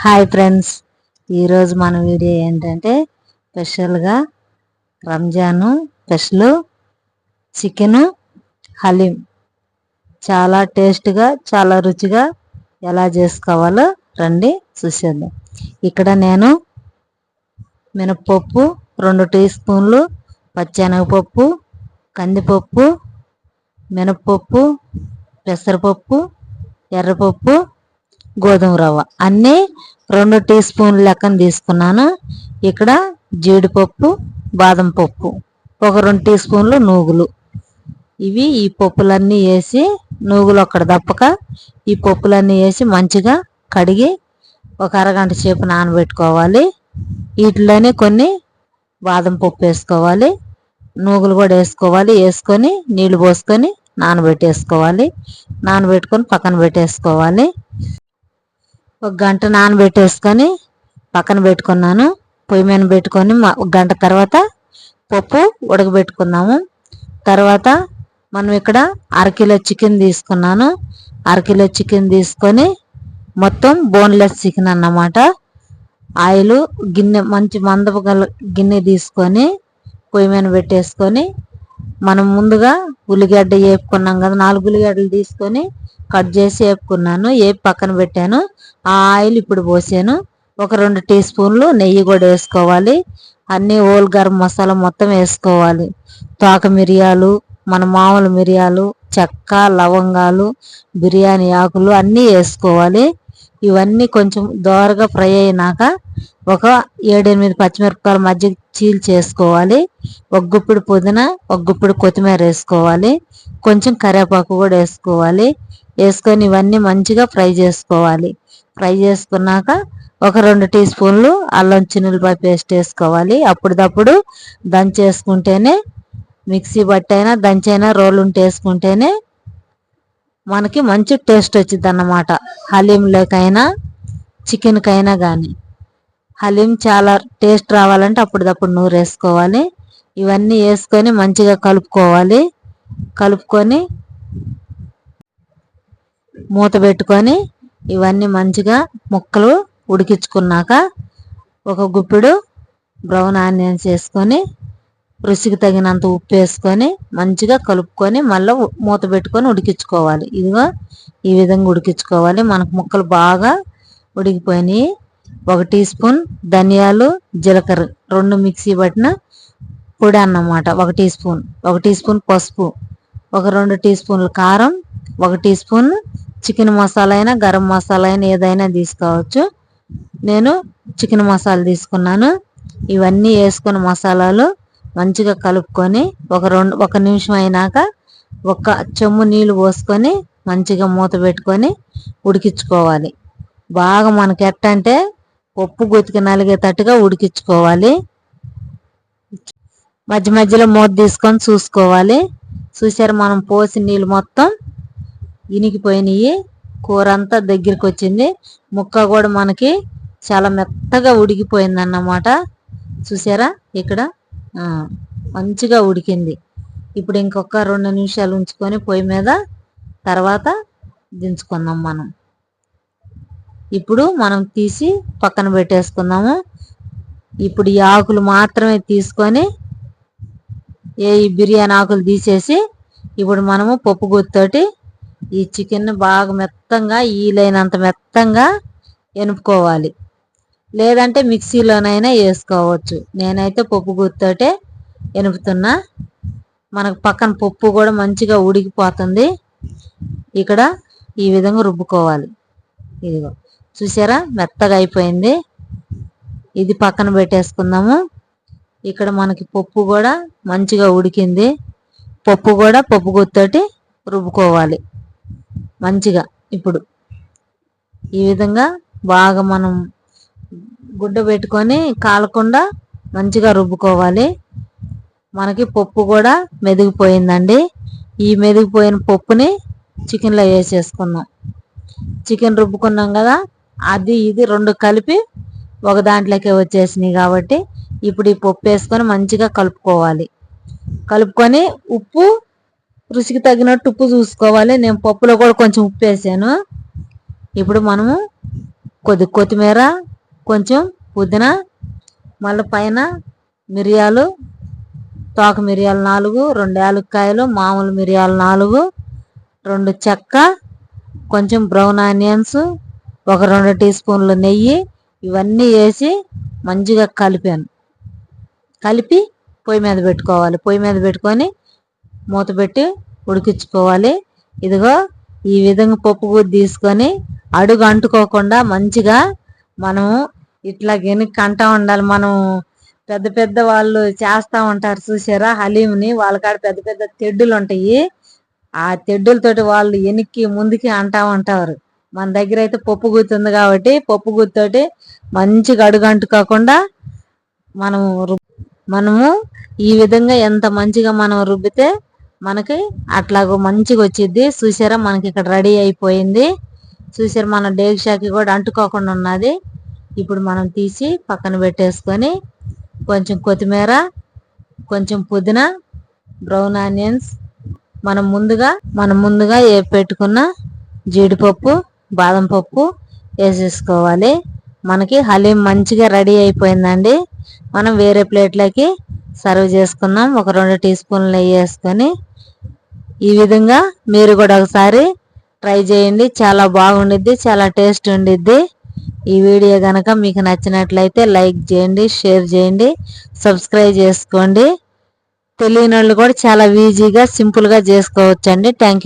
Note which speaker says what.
Speaker 1: Hi friends, ఈరోజు మన video ఏంటంటే స్పెషల్గా రంజాను స్పెషల్ చికెను హలీం చాలా టేస్ట్గా చాలా రుచిగా ఎలా చేసుకోవాలో రండి చూసేద్దాం. ఇక్కడ నేను మినప్పప్పు 2 టీ స్పూన్లు, పచ్చెనగపప్పు, కందిపప్పు, మినప్పప్పు, పెసరపప్పు, ఎర్రపప్పు, గోధుమ రవ్వ అన్నీ 2 టీ స్పూన్ల లెక్కన తీసుకున్నాను. ఇక్కడ జీడిపప్పు, బాదం పప్పు, ఒక 2 టీ స్పూన్లు నూగులు. ఇవి ఈ పప్పులన్నీ వేసి, నూగులు ఒక్కడ తప్పక ఈ పప్పులన్నీ వేసి మంచిగా కడిగి ఒక అరగంట సేపు నానబెట్టుకోవాలి. వీటిలోనే కొన్ని బాదం పప్పు వేసుకోవాలి, నూగులు కూడా వేసుకోవాలి. వేసుకొని నీళ్లు పోసుకొని నానబెట్టేసుకోవాలి. నానబెట్టుకొని పక్కన పెట్టేసుకోవాలి. 1 గంట నానబెట్టేసుకొని పక్కన పెట్టుకున్నాను. పొయ్యి మీద పెట్టుకొని 1 గంట తర్వాత పప్పు ఉడకబెట్టుకున్నాము. తర్వాత మనం ఇక్కడ 1/2 కిలో చికెన్ తీసుకున్నాను. 1/2 కిలో చికెన్ తీసుకొని మొత్తం బోన్లెస్ చికెన్ అన్నమాట. ఆయిల్ గిన్నె మంచి మందపు గల గిన్నె తీసుకొని పొయ్యి మీద పెట్టేసుకొని మనం ముందుగా ఉల్లిగడ్డ వేపుకున్నాం కదా, 4 ఉల్లిగడ్డలు తీసుకొని కట్ చేసి వేపుకున్నాను. వేపి పక్కన పెట్టాను. ఆ ఆయిల్ ఇప్పుడు పోసాను. ఒక 2 టీ స్పూన్లు నెయ్యి కూడా వేసుకోవాలి. అన్నీ హోల్ గరం మసాలా మొత్తం వేసుకోవాలి. తోక మిరియాలు, మన మామూలు మిరియాలు, చెక్క, లవంగాలు, బిర్యానీ ఆకులు అన్నీ వేసుకోవాలి. ఇవన్నీ కొంచెం దోరగా ఫ్రై అయినాక ఒక 7-8 పచ్చిమిరపకాయల మధ్య చీల్చేసుకోవాలి. ఒక గుప్పిడి పుదీనా, ఒక గుప్పిడి కొత్తిమీర వేసుకోవాలి. కొంచెం కరివేపాకు కూడా వేసుకోవాలి. వేసుకొని ఇవన్నీ మంచిగా ఫ్రై చేసుకోవాలి. ఫ్రై చేసుకున్నాక ఒక 2 టీ స్పూన్లు అల్లం చిన్నులపాయ పేస్ట్ వేసుకోవాలి. అప్పుడప్పుడు దంచేసుకుంటేనే, మిక్సీ బట్టైనా దంచైనా రోలు ఉంటే వేసుకుంటేనే మనకి మంచి టేస్ట్ వచ్చింది అన్నమాట. హలీంలోకైనా చికెన్కైనా కానీ హలీం చాలా టేస్ట్ రావాలంటే అప్పుడప్పుడు నూరు వేసుకోవాలి. ఇవన్నీ వేసుకొని మంచిగా కలుపుకోవాలి. కలుపుకొని మూత పెట్టుకొని ఇవన్నీ మంచిగా ముక్కలు ఉడికించుకున్నాక ఒక గుప్పిడు బ్రౌన్ ఆనియన్స్ వేసుకొని రుచికి తగినంత ఉప్పు వేసుకొని మంచిగా కలుపుకొని మళ్ళీ మూత పెట్టుకొని ఉడికించుకోవాలి. ఇదిగో ఈ విధంగా ఉడికించుకోవాలి. మనకు ముక్కలు బాగా ఉడికిపోయినాయి. 1 టీ స్పూన్ ధనియాలు, జీలకర్ర 2 మిక్సీ పట్టిన పొడి అన్నమాట. 1 టీ స్పూన్, 1 టీ స్పూన్ పసుపు, ఒక 2 టీ స్పూన్లు కారం, 1 టీ స్పూన్ చికెన్ మసాలా అయినా గరం మసాలా అయినా ఏదైనా తీసుకోవచ్చు. నేను చికెన్ మసాలా తీసుకున్నాను. ఇవన్నీ వేసుకున్న మసాలాలు మంచిగా కలుపుకొని ఒక నిమిషం అయినాక 1 చెంబు నీళ్ళు పోసుకొని మంచిగా మూత పెట్టుకొని ఉడికించుకోవాలి. బాగా మనకి ఎట్టంటే పప్పు గుత్తికి నలిగేటట్టుగా ఉడికించుకోవాలి. మధ్య మధ్యలో మూత తీసుకొని చూసుకోవాలి. చూసారు, మనం పోసిన నీళ్ళు మొత్తం ఇనికిపోయినాయి. కూర అంతా దగ్గరికి వచ్చింది. ముక్క కూడా మనకి చాలా మెత్తగా ఉడికిపోయింది అన్నమాట. చూసారా, ఇక్కడ మంచిగా ఉడికింది. ఇప్పుడు ఇంకొక 2 నిమిషాలు ఉంచుకొని పొయ్యి మీద తర్వాత దించుకుందాం. ఇప్పుడు మనం తీసి పక్కన పెట్టేసుకుందాము. ఇప్పుడు ఈ ఆకులు మాత్రమే తీసుకొని ఈ బిర్యానీ ఆకులు తీసేసి ఇప్పుడు మనము పప్పు గుత్తోటి ఈ చికెన్ బాగా మెత్తంగా ఈలైనంత మెత్తంగా ఎనుపుకోవాలి. లేదంటే మిక్సీలోనైనా వేసుకోవచ్చు. నేనైతే పప్పు గుత్తోటే ఎనుపుతున్నా. మనకు పక్కన పప్పు కూడా మంచిగా ఉడికిపోతుంది. ఇక్కడ ఈ విధంగా రుబ్బుకోవాలి. ఇదిగో చూసారా, మెత్తగా అయిపోయింది. ఇది పక్కన పెట్టేసుకుందాము. ఇక్కడ మనకి పప్పు కూడా మంచిగా ఉడికింది. పప్పు కూడా పప్పు గుత్తోటి రుబ్బుకోవాలి మంచిగా. ఇప్పుడు ఈ విధంగా బాగా మనం గుడ్డ పెట్టుకొని కాలకుండా మంచిగా రుబ్బుకోవాలి. మనకి పప్పు కూడా మెదిగిపోయిందండి. ఈ మెదిగిపోయిన పప్పుని చికెన్లో వేసేసుకుందాం. చికెన్ రుబ్బుకున్నాం కదా, అది ఇది 2 కలిపి ఒక దాంట్లోకే వచ్చేసినాయి కాబట్టి ఇప్పుడు ఈ పప్పు వేసుకొని మంచిగా కలుపుకోవాలి. కలుపుకొని ఉప్పు రుచికి తగినట్టు ఉప్పు చూసుకోవాలి. నేను పప్పులో కూడా కొంచెం ఉప్పు వేసాను. ఇప్పుడు మనము కొత్తిమీర, కొంచెం పుదీనా, మళ్ళీ పైన మిరియాలు, తోక మిరియాలు 4, 2 యాలక్కాయలు, మామూలు మిరియాలు 4, 2 చెక్క, కొంచెం బ్రౌన్ ఆనియన్స్, ఒక 2 టీ స్పూన్లు నెయ్యి, ఇవన్నీ వేసి మంచిగా కలిపి పొయ్యి మీద పెట్టుకోవాలి. పొయ్యి మీద పెట్టుకొని మూత పెట్టి ఉడికించుకోవాలి. ఇదిగో ఈ విధంగా పప్పు గుత్తి తీసుకొని అడుగు అంటుకోకుండా మంచిగా మనము ఇట్లా గెనుక్కి అంటా ఉండాలి. మనం పెద్ద పెద్ద వాళ్ళు చేస్తూ ఉంటారు చూసారా హలీంని, వాళ్ళ కాడ పెద్ద పెద్ద తెడ్డులు ఉంటాయి. ఆ తెడ్డులతోటి వాళ్ళు వెనక్కి ముందుకి అంటా ఉంటారు. మన దగ్గర అయితే పప్పు గుత్తి ఉంది కాబట్టి పప్పు గుత్తోటి మంచిగా అడుగు అంటుకోకుండా మనము ఈ విధంగా ఎంత మంచిగా మనం రుబ్బితే మనకి అట్లాగో మంచిగా వచ్చింది. చూసారా మనకి ఇక్కడ రెడీ అయిపోయింది. చూసారా మన డేగిషాకి కూడా అంటుకోకుండా ఉన్నది. ఇప్పుడు మనం తీసి పక్కన పెట్టేసుకొని కొంచెం కొత్తిమీర, కొంచెం పుదీనా, బ్రౌన్ ఆనియన్స్, మనం ముందుగా పెట్టుకున్న జీడిపప్పు, బాదం పప్పు వేసేసుకోవాలి. మనకి హలీం మంచిగా రెడీ అయిపోయిందండి. మనం వేరే ప్లేట్లోకి సర్వ్ చేసుకుందాం. ఒక 2 టీ స్పూన్లు నెయ్యి వేసుకొని ఈ విధంగా మీరు కూడా ఒకసారి ట్రై చేయండి. చాలా బాగుండిద్ది, చాలా టేస్ట్ ఉండిద్ది. ఈ వీడియో కనుక మీకు నచ్చినట్లయితే లైక్ చేయండి, షేర్ చేయండి, సబ్స్క్రైబ్ చేసుకోండి. తెలియని వాళ్ళు కూడా చాలా ఈజీగా సింపుల్గా చేసుకోవచ్చండి. Thank you.